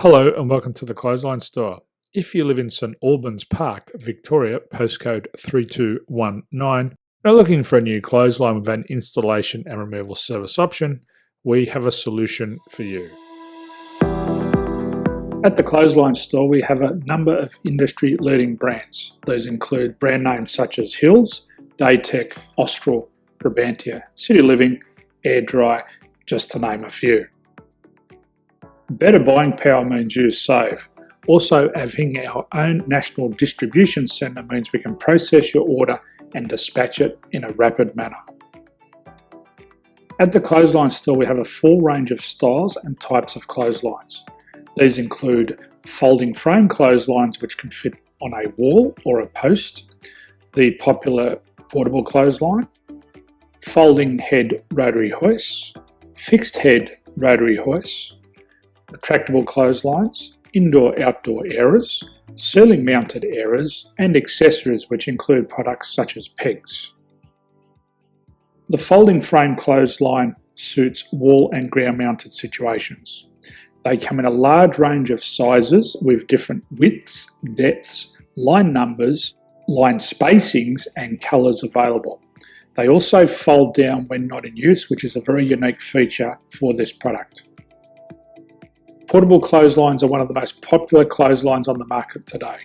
Hello and welcome to the Clothesline Store. If you live in St Albans Park, Victoria, postcode 3219, and are looking for a new clothesline with an installation and removal service option, we have a solution for you. At the Clothesline Store, we have a number of industry-leading brands. Those include brand names such as Hills, Daytech, Austral, Brabantia, City Living, Air Dry, just to name a few. Better buying power means you save. Also, having our own national distribution centre means we can process your order and dispatch it in a rapid manner. At the Clothesline Store, we have a full range of styles and types of clotheslines. These include folding frame clotheslines which can fit on a wall or a post, the popular portable clothesline, folding head rotary hoists, fixed head rotary hoists, retractable clotheslines, indoor-outdoor airers, ceiling-mounted airers, and accessories which include products such as pegs. The folding frame clothesline suits wall and ground-mounted situations. They come in a large range of sizes with different widths, depths, line numbers, line spacings, and colours available. They also fold down when not in use, which is a very unique feature for this product. Portable clotheslines are one of the most popular clotheslines on the market today.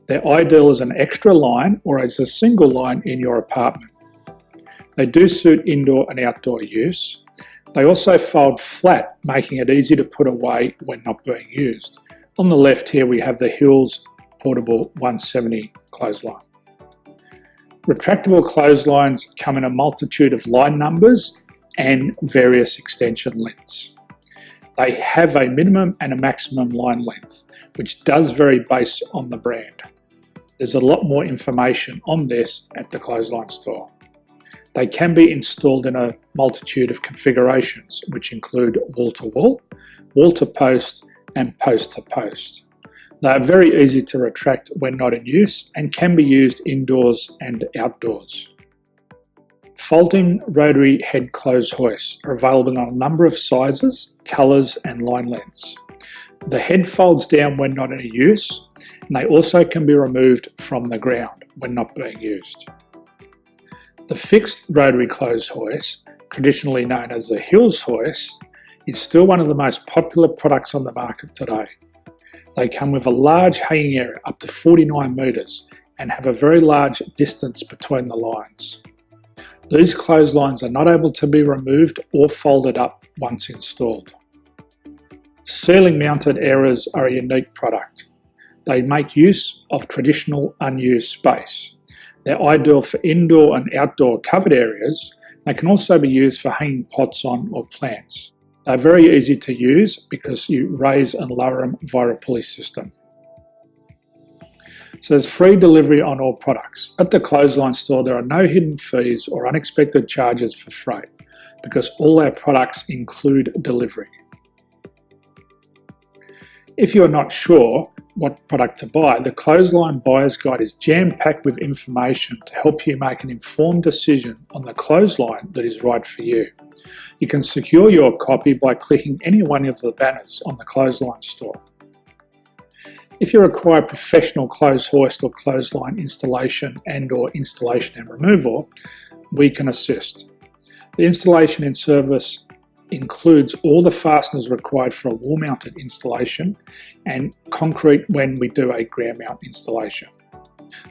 They're ideal as an extra line or as a single line in your apartment. They do suit indoor and outdoor use. They also fold flat, making it easy to put away when not being used. On the left here we have the Hills Portable 170 clothesline. Retractable clotheslines come in a multitude of line numbers and various extension lengths. They have a minimum and a maximum line length, which does vary based on the brand. There's a lot more information on this at the Clothesline Store. They can be installed in a multitude of configurations, which include wall-to-wall, wall-to-post, and post-to-post. They are very easy to retract when not in use and can be used indoors and outdoors. Folding rotary head clothes hoists are available in a number of sizes, colours and line lengths. The head folds down when not in use, and they also can be removed from the ground when not being used. The fixed rotary clothes hoist, traditionally known as the Hills hoist, is still one of the most popular products on the market today. They come with a large hanging area up to 49 metres and have a very large distance between the lines. These clotheslines are not able to be removed or folded up once installed. Ceiling mounted airers are a unique product. They make use of traditional unused space. They're ideal for indoor and outdoor covered areas. They can also be used for hanging pots on or plants. They're very easy to use because you raise and lower them via a pulley system. So there's free delivery on all products. At the Clothesline Store, there are no hidden fees or unexpected charges for freight because all our products include delivery. If you are not sure what product to buy, the Clothesline Buyer's Guide is jam-packed with information to help you make an informed decision on the clothesline that is right for you. You can secure your copy by clicking any one of the banners on the Clothesline Store. If you require professional clothes hoist or clothesline installation and/or installation and removal, we can assist. The installation and service includes all the fasteners required for a wall-mounted installation and concrete when we do a ground mount installation.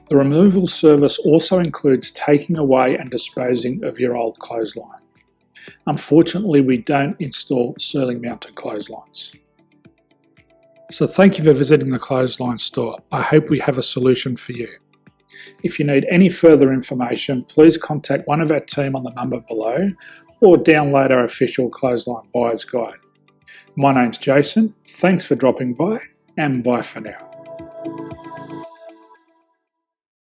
The removal service also includes taking away and disposing of your old clothesline. Unfortunately, we don't install ceiling-mounted clotheslines. So thank you for visiting the Clothesline Store. I hope we have a solution for you. If you need any further information, please contact one of our team on the number below or download our official Clothesline Buyer's Guide. My name's Jason, thanks for dropping by and bye for now.